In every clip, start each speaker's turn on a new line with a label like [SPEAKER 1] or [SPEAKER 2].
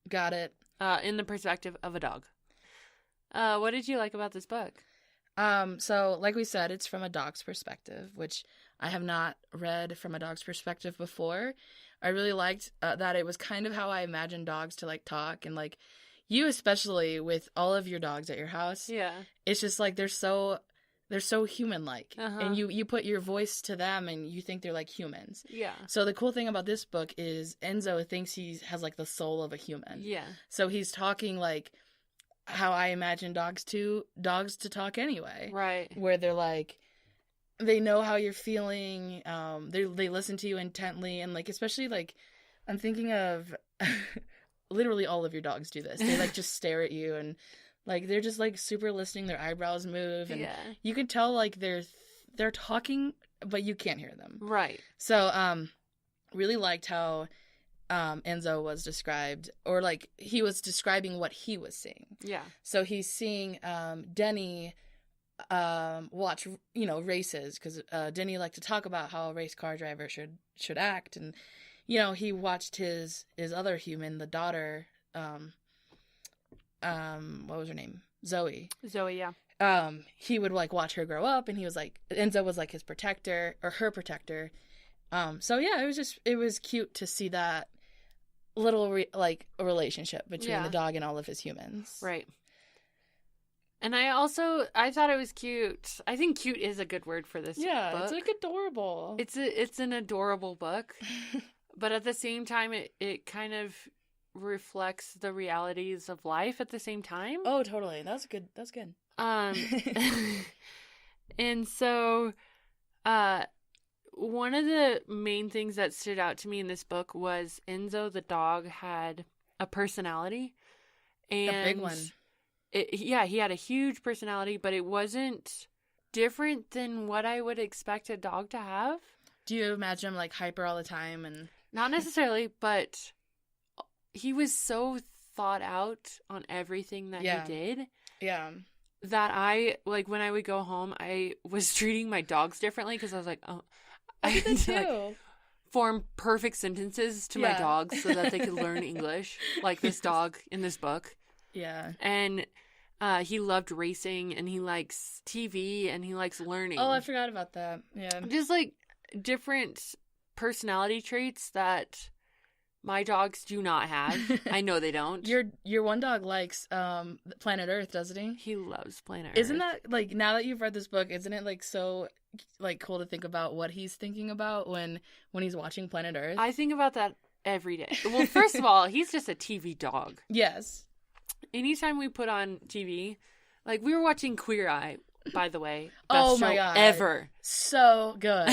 [SPEAKER 1] Got it.
[SPEAKER 2] In the perspective of a dog. What did you like about this book?
[SPEAKER 1] So like we said, it's from a dog's perspective, which I have not read from a dog's perspective before. I really liked that it was kind of how I imagine dogs to like talk, and like you especially with all of your dogs at your house.
[SPEAKER 2] Yeah.
[SPEAKER 1] It's just like they're so human-like, and you put your voice to them, and you think they're like humans.
[SPEAKER 2] Yeah.
[SPEAKER 1] So the cool thing about this book is Enzo thinks he has like the soul of a human.
[SPEAKER 2] Yeah. So
[SPEAKER 1] he's talking like how I imagine dogs to talk anyway.
[SPEAKER 2] Right.
[SPEAKER 1] Where they're like, they know how you're feeling. They listen to you intently, and like especially like I'm thinking of literally all of your dogs do this. They like just stare at you, and like they're just like super listening. Their eyebrows move, and you can tell like they're talking, but you can't hear them.
[SPEAKER 2] Right.
[SPEAKER 1] So really liked how Enzo was described, or like he was describing what he was seeing.
[SPEAKER 2] Yeah. So
[SPEAKER 1] he's seeing Denny watch, races, because Denny liked to talk about how a race car driver should act, and he watched his other human, the daughter, what was her name? Zoe, yeah. He would like watch her grow up, and he was like, Enzo was like his protector, or her protector. So yeah, it was cute to see that little a relationship between the dog and all of his humans.
[SPEAKER 2] Right. And I thought it was cute. I think cute is a good word for this book.
[SPEAKER 1] Yeah, it's like adorable.
[SPEAKER 2] It's an adorable book. But at the same time, it kind of reflects the realities of life at the same time.
[SPEAKER 1] Oh, totally. That's good.
[SPEAKER 2] And so, one of the main things that stood out to me in this book was Enzo the dog had a personality. And
[SPEAKER 1] a big one.
[SPEAKER 2] He had a huge personality, but it wasn't different than what I would expect a dog to have.
[SPEAKER 1] Do you imagine him like hyper all the time? And
[SPEAKER 2] not necessarily, but he was so thought out on everything that he did.
[SPEAKER 1] Yeah.
[SPEAKER 2] That I, like, when I would go home, I was treating my dogs differently, because I was like, oh,
[SPEAKER 1] I did that too.
[SPEAKER 2] Like, form perfect sentences to my dogs so that they could learn English, like this dog in this book.
[SPEAKER 1] Yeah.
[SPEAKER 2] And he loved racing, and he likes TV, and he likes learning.
[SPEAKER 1] Oh, I forgot about that. Yeah.
[SPEAKER 2] Just like different personality traits that my dogs do not have. I know they don't.
[SPEAKER 1] Your one dog likes Planet Earth, doesn't he?
[SPEAKER 2] He loves Planet Earth.
[SPEAKER 1] Isn't that, like, now that you've read this book, isn't it like so like cool to think about what he's thinking about when he's watching Planet Earth?
[SPEAKER 2] I think about that every day. Well, first of all, he's just a TV dog.
[SPEAKER 1] Yes.
[SPEAKER 2] Anytime we put on TV, like we were watching Queer Eye, by the way.
[SPEAKER 1] Oh my God.
[SPEAKER 2] Ever.
[SPEAKER 1] So good.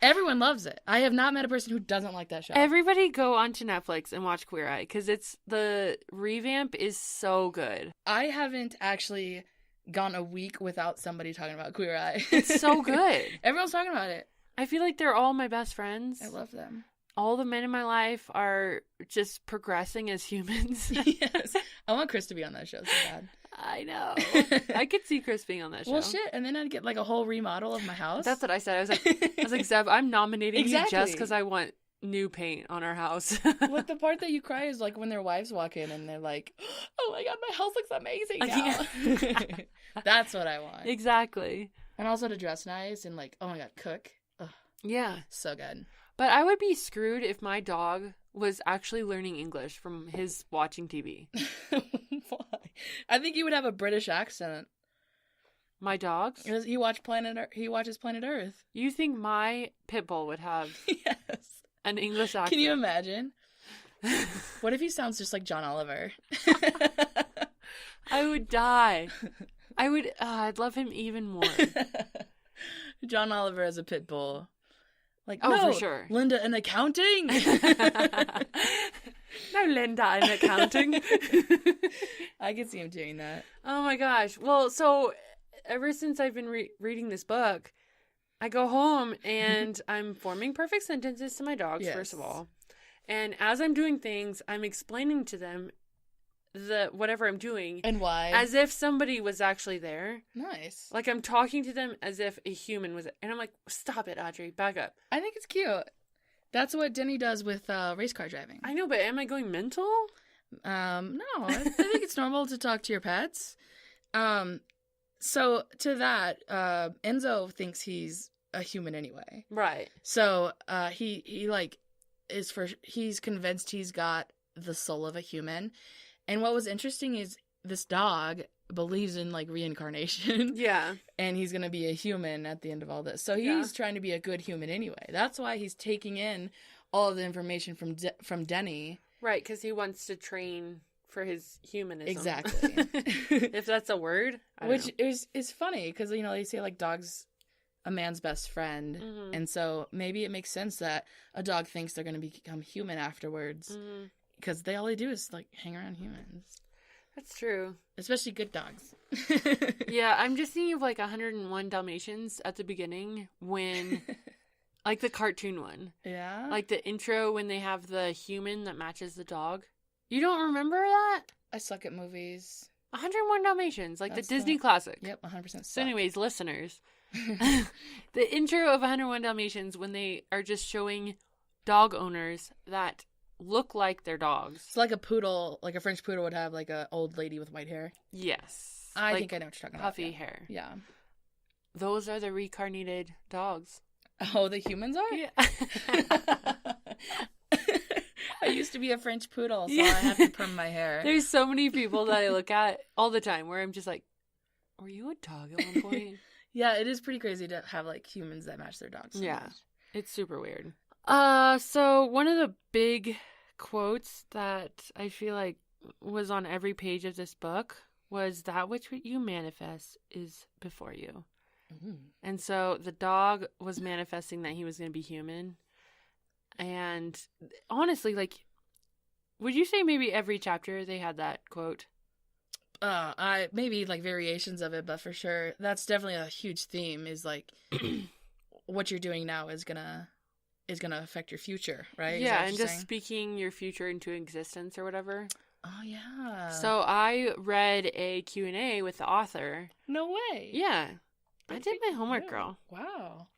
[SPEAKER 1] Everyone loves it. I have not met a person who doesn't like that show.
[SPEAKER 2] Everybody go onto Netflix and watch Queer Eye, because the revamp is so good.
[SPEAKER 1] I haven't actually gone a week without somebody talking about Queer Eye.
[SPEAKER 2] It's so good.
[SPEAKER 1] Everyone's talking about it.
[SPEAKER 2] I feel like they're all my best friends.
[SPEAKER 1] I love them.
[SPEAKER 2] All the men in my life are just progressing as humans.
[SPEAKER 1] Yes. I want Chris to be on that show so bad.
[SPEAKER 2] I know. I could see Chris being on that show.
[SPEAKER 1] Well, shit. And then I'd get like a whole remodel of my house.
[SPEAKER 2] That's what I said. I was like, Zeb, I'm nominating you just because I want new paint on our house.
[SPEAKER 1] Like, the part that you cry is like when their wives walk in and they're like, oh my God, my house looks amazing now. Yeah. That's what I want.
[SPEAKER 2] Exactly.
[SPEAKER 1] And also to dress nice and like, oh my God, cook. Ugh.
[SPEAKER 2] Yeah.
[SPEAKER 1] So good.
[SPEAKER 2] But I would be screwed if my dog was actually learning English from his watching TV.
[SPEAKER 1] Why? I think he would have a British accent.
[SPEAKER 2] My dogs?
[SPEAKER 1] He watches Planet Earth.
[SPEAKER 2] You think my pit bull would have an English accent?
[SPEAKER 1] Can you imagine? What if he sounds just like John Oliver?
[SPEAKER 2] I would die. I'd love him even more.
[SPEAKER 1] John Oliver as a pit bull. Like,
[SPEAKER 2] oh,
[SPEAKER 1] no,
[SPEAKER 2] for sure.
[SPEAKER 1] Linda in accounting.
[SPEAKER 2] No, Linda in accounting.
[SPEAKER 1] I could see him doing that.
[SPEAKER 2] Oh my gosh. Well, so ever since I've been reading this book, I go home and I'm forming perfect sentences to my dogs, first of all. And as I'm doing things, I'm explaining to them whatever I'm doing.
[SPEAKER 1] And why.
[SPEAKER 2] As if somebody was actually there.
[SPEAKER 1] Nice.
[SPEAKER 2] Like, I'm talking to them as if a human was. And I'm like, stop it, Audrey. Back up.
[SPEAKER 1] I think it's cute. That's what Denny does with race car driving.
[SPEAKER 2] I know, but am I going mental?
[SPEAKER 1] No, I think it's normal to talk to your pets. So to that, Enzo thinks he's a human anyway.
[SPEAKER 2] Right.
[SPEAKER 1] So, he like he's convinced he's got the soul of a human. And what was interesting is this dog believes in like reincarnation.
[SPEAKER 2] Yeah.
[SPEAKER 1] And he's going to be a human at the end of all this. So he's trying to be a good human anyway. That's why he's taking in all of the information from Denny. Right,
[SPEAKER 2] because he wants to train for his humanism.
[SPEAKER 1] Exactly.
[SPEAKER 2] If that's a word.
[SPEAKER 1] Which is funny because, you know, they say like dogs a man's best friend. Mm-hmm. And so maybe it makes sense that a dog thinks they're going to become human afterwards because all they do is like hang around humans.
[SPEAKER 2] That's true.
[SPEAKER 1] Especially good dogs.
[SPEAKER 2] Yeah, I'm just thinking of like 101 Dalmatians at the beginning when, like the cartoon one.
[SPEAKER 1] Yeah.
[SPEAKER 2] Like the intro when they have the human that matches the dog. You don't remember that?
[SPEAKER 1] I suck at movies.
[SPEAKER 2] 101 Dalmatians, like that's the Disney classic.
[SPEAKER 1] Yep, 100% suck.
[SPEAKER 2] So anyways, listeners, the intro of 101 Dalmatians when they are just showing dog owners that look like their dogs.
[SPEAKER 1] It's like a poodle, like a French poodle would have like an old lady with white hair.
[SPEAKER 2] Yes.
[SPEAKER 1] I think I know what you're talking about.
[SPEAKER 2] Puffy hair.
[SPEAKER 1] Yeah.
[SPEAKER 2] Those are the reincarnated dogs.
[SPEAKER 1] Oh, the humans are?
[SPEAKER 2] Yeah.
[SPEAKER 1] I used to be a French poodle, so I have to perm my hair.
[SPEAKER 2] There's so many people that I look at all the time where I'm just like, were you a dog at one point?
[SPEAKER 1] Yeah, it is pretty crazy to have like humans that match their dogs. So much.
[SPEAKER 2] It's super weird. So one of the big quotes that I feel like was on every page of this book was that which you manifest is before you. Mm-hmm. And so the dog was manifesting that he was going to be human. And honestly, like, would you say maybe every chapter they had that quote?
[SPEAKER 1] I maybe like variations of it, but for sure, that's definitely a huge theme. Is like what you're doing now is gonna affect your future, right?
[SPEAKER 2] Yeah, and just speaking your future into existence or whatever.
[SPEAKER 1] Oh yeah.
[SPEAKER 2] So I read a Q&A with the author.
[SPEAKER 1] No way.
[SPEAKER 2] Yeah, I did my homework, girl.
[SPEAKER 1] Wow.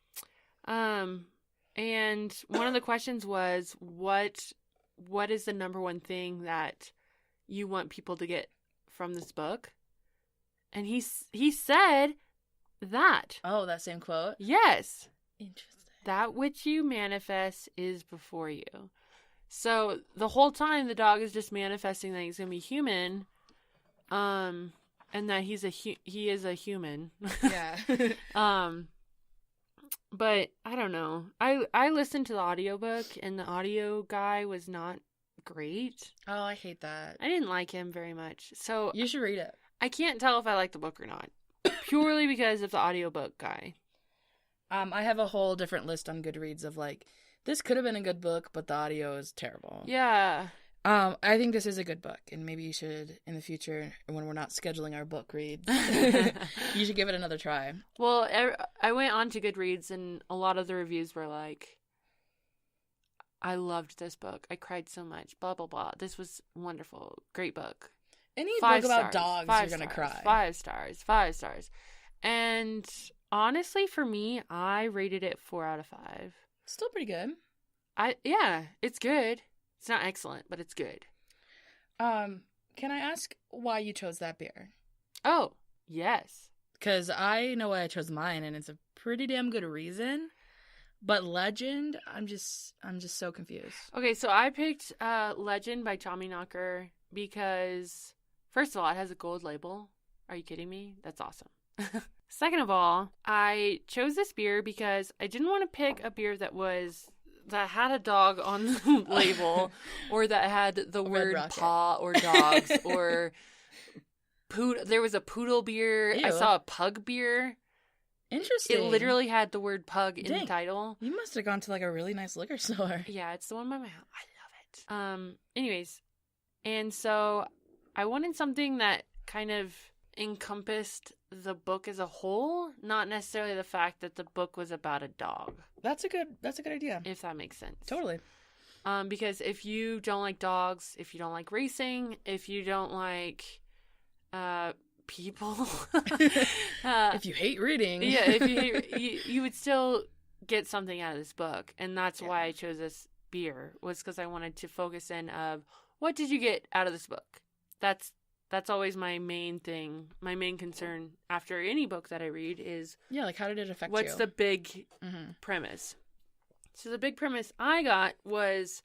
[SPEAKER 2] And one of the questions was, what is the number one thing that you want people to get from this book? And he said that.
[SPEAKER 1] Oh, that same quote?
[SPEAKER 2] Yes.
[SPEAKER 1] Interesting. That
[SPEAKER 2] which you manifest is before you. So the whole time the dog is just manifesting that he's going to be human, and that he is a human.
[SPEAKER 1] Yeah.
[SPEAKER 2] But I don't know. I listened to the audiobook and the audio guy was not great.
[SPEAKER 1] Oh, I hate that.
[SPEAKER 2] I didn't like him very much. So
[SPEAKER 1] you should read it.
[SPEAKER 2] I can't tell if I like the book or not. Purely because of the audiobook guy.
[SPEAKER 1] I have a whole different list on Goodreads of like, this could have been a good book, but the audio is terrible.
[SPEAKER 2] Yeah.
[SPEAKER 1] I think this is a good book, and maybe you should, in the future, when we're not scheduling our book reads, you should give it another try.
[SPEAKER 2] Well, I went on to Goodreads, and a lot of the reviews were like, I loved this book. I cried so much. Blah, blah, blah. This was wonderful. Great book.
[SPEAKER 1] Any book about dogs, you're going to cry.
[SPEAKER 2] 5 stars. 5 stars. And honestly, for me, I rated it 4 out of 5.
[SPEAKER 1] Still pretty good.
[SPEAKER 2] Yeah, it's good. It's not excellent, but it's good.
[SPEAKER 1] Can I ask why you chose that beer?
[SPEAKER 2] Oh, yes.
[SPEAKER 1] Because I know why I chose mine, and it's a pretty damn good reason. But Legend, I'm just so confused.
[SPEAKER 2] Okay, so I picked Legend by Tommyknocker because, first of all, it has a gold label. Are you kidding me? That's awesome. Second of all, I chose this beer because I didn't want to pick a beer that had a dog on the label, or that had the word paw or dogs, or there was a poodle beer. Ew. I saw a pug beer.
[SPEAKER 1] Interesting.
[SPEAKER 2] It literally had the word pug in the title.
[SPEAKER 1] You must have gone to like a really nice liquor store.
[SPEAKER 2] Yeah, it's the one by my house. I love it. Anyways, and so I wanted something that kind of encompassed the book as a whole, not necessarily the fact that the book was about a dog.
[SPEAKER 1] That's a good idea.
[SPEAKER 2] If that makes sense.
[SPEAKER 1] Totally.
[SPEAKER 2] Because if you don't like dogs, if you don't like racing, if you don't like people,
[SPEAKER 1] if you hate reading,
[SPEAKER 2] yeah, if you hate, you would still get something out of this book, and that's why I chose this beer, was because I wanted to focus in of what did you get out of this book? That's always my main thing. My main concern after any book that I read is...
[SPEAKER 1] Yeah, like, how did it affect
[SPEAKER 2] what's
[SPEAKER 1] you?
[SPEAKER 2] the big premise? So the big premise I got was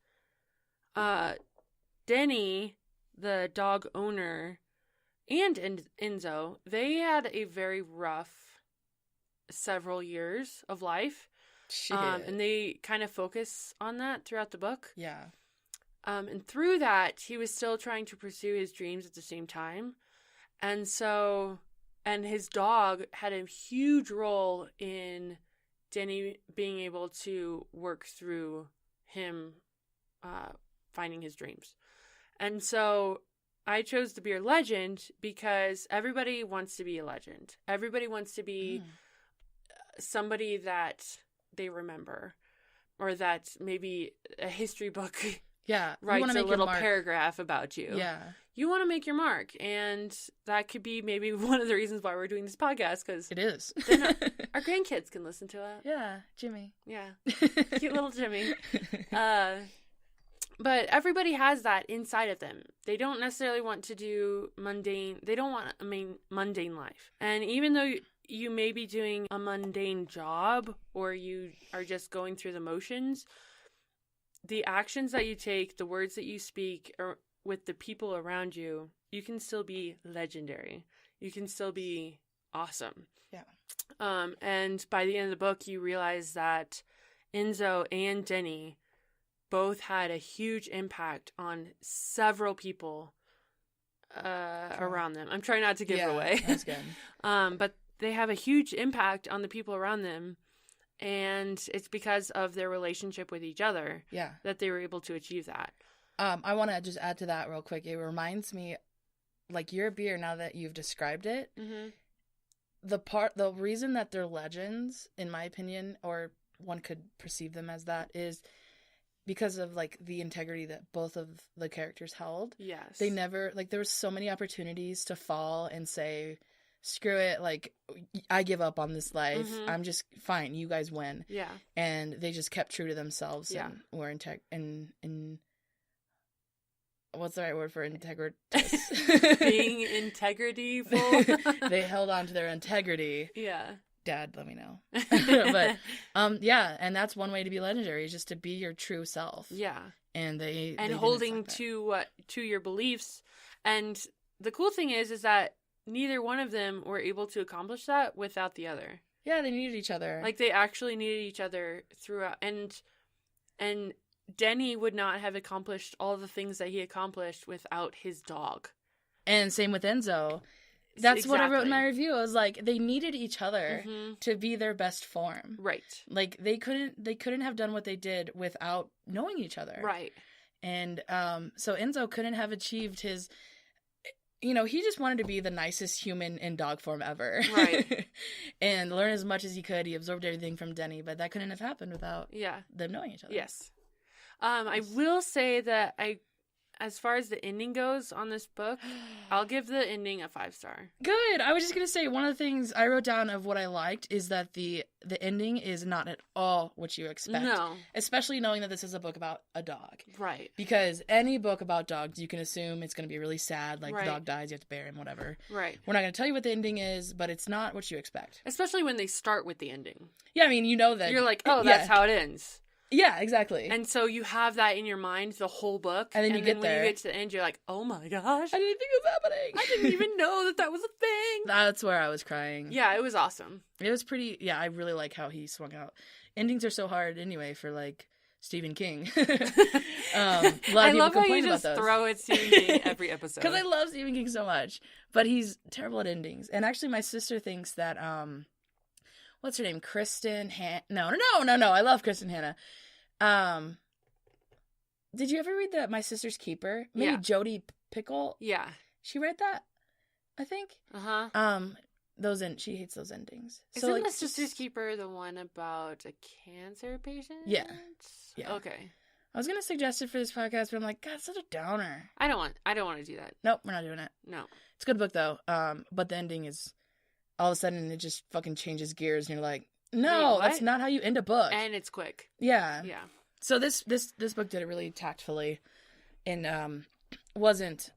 [SPEAKER 2] Denny, the dog owner, and Enzo, they had a very rough several years of life.
[SPEAKER 1] Shit.
[SPEAKER 2] And they kind of focus on that throughout the book.
[SPEAKER 1] Yeah.
[SPEAKER 2] And through that, he was still trying to pursue his dreams at the same time. And so, and his dog had a huge role in Denny being able to work through him finding his dreams. And so I chose to be a legend because everybody wants to be a legend. Everybody wants to be somebody that they remember, or that maybe a history book writes a little paragraph about you.
[SPEAKER 1] Yeah.
[SPEAKER 2] You want to make your mark. And that could be maybe one of the reasons why we're doing this podcast, because
[SPEAKER 1] it is.
[SPEAKER 2] Our grandkids can listen to it.
[SPEAKER 1] Yeah, Jimmy.
[SPEAKER 2] Yeah. Cute little Jimmy. But everybody has that inside of them. They don't necessarily want to do mundane. They don't want a mundane life. And even though you may be doing a mundane job, or you are just going through the motions, the actions that you take, the words that you speak, or with the people around you, you can still be legendary. You can still be awesome.
[SPEAKER 1] Yeah.
[SPEAKER 2] And by the end of the book, you realize that Enzo and Denny both had a huge impact on several people around them. I'm trying not to give it away.
[SPEAKER 1] That's good.
[SPEAKER 2] But they have a huge impact on the people around them, and it's because of their relationship with each other that they were able to achieve that.
[SPEAKER 1] I want to just add to that real quick. It reminds me, like, your beer, now that you've described it, the reason that they're legends, in my opinion, or one could perceive them as that, is because of, like, the integrity that both of the characters held.
[SPEAKER 2] Yes.
[SPEAKER 1] They never, like, there were so many opportunities to fall and say, screw it, like, I give up on this life. I'm just fine. You guys win.
[SPEAKER 2] Yeah.
[SPEAKER 1] And they just kept true to themselves and were in what's the right word for integritous?
[SPEAKER 2] Being integrityful.
[SPEAKER 1] They held on to their integrity.
[SPEAKER 2] Yeah.
[SPEAKER 1] Dad, let me know. But yeah, and that's one way to be legendary, is just to be your true self.
[SPEAKER 2] Yeah.
[SPEAKER 1] And they
[SPEAKER 2] holding to your beliefs. And the cool thing is that neither one of them were able to accomplish that without the other.
[SPEAKER 1] Yeah, they needed each other.
[SPEAKER 2] Like, they actually needed each other throughout. And Denny would not have accomplished all the things that he accomplished without his dog.
[SPEAKER 1] And same with Enzo. That's what I wrote in my review. I was like, they needed each other to be their best form.
[SPEAKER 2] Right.
[SPEAKER 1] Like, they couldn't have done what they did without knowing each other.
[SPEAKER 2] Right.
[SPEAKER 1] And so Enzo couldn't have achieved his, he just wanted to be the nicest human in dog form ever. Right. And learn as much as he could. He absorbed everything from Denny, but that couldn't have happened without them knowing each other.
[SPEAKER 2] Yes. I will say that as far as the ending goes on this book, I'll give the ending a 5-star.
[SPEAKER 1] Good. I was just going to say, one of the things I wrote down of what I liked is that the ending is not at all what you expect.
[SPEAKER 2] No.
[SPEAKER 1] Especially knowing that this is a book about a dog.
[SPEAKER 2] Right.
[SPEAKER 1] Because any book about dogs, you can assume it's going to be really sad. Like, the dog dies, you have to bury him, whatever.
[SPEAKER 2] Right.
[SPEAKER 1] We're not going to tell you what the ending is, but it's not what you expect.
[SPEAKER 2] Especially when they start with the ending.
[SPEAKER 1] Yeah, I mean, you know that.
[SPEAKER 2] You're like, oh, that's how it ends.
[SPEAKER 1] Yeah, exactly.
[SPEAKER 2] And so you have that in your mind the whole book.
[SPEAKER 1] And then when you get
[SPEAKER 2] to the end, you're like, oh my gosh.
[SPEAKER 1] I didn't think it was happening.
[SPEAKER 2] I didn't even know that was a thing.
[SPEAKER 1] That's where I was crying.
[SPEAKER 2] Yeah, it was awesome.
[SPEAKER 1] It was pretty, I really like how he swung out. Endings are so hard anyway for, like, Stephen King.
[SPEAKER 2] I love how you just throw at Stephen King every episode.
[SPEAKER 1] Because I love Stephen King so much. But he's terrible at endings. And actually my sister thinks that, what's her name? Kristen No. I love Kristen Hanna. Did you ever read My Sister's Keeper? Maybe Jodi Pickle?
[SPEAKER 2] Yeah.
[SPEAKER 1] She read that, I think.
[SPEAKER 2] Uh-huh.
[SPEAKER 1] She hates those endings.
[SPEAKER 2] Isn't My Sister's Keeper the one about a cancer patient?
[SPEAKER 1] Yeah.
[SPEAKER 2] Okay.
[SPEAKER 1] I was gonna suggest it for this podcast, but I'm like, God, it's such a downer.
[SPEAKER 2] I don't want to do that.
[SPEAKER 1] Nope, we're not doing it.
[SPEAKER 2] No.
[SPEAKER 1] It's a good book though. But the ending is, all of a sudden it just fucking changes gears, and you're like, no, that's not how you end a book.
[SPEAKER 2] And it's quick.
[SPEAKER 1] Yeah.
[SPEAKER 2] Yeah.
[SPEAKER 1] So this book did it really tactfully, and wasn't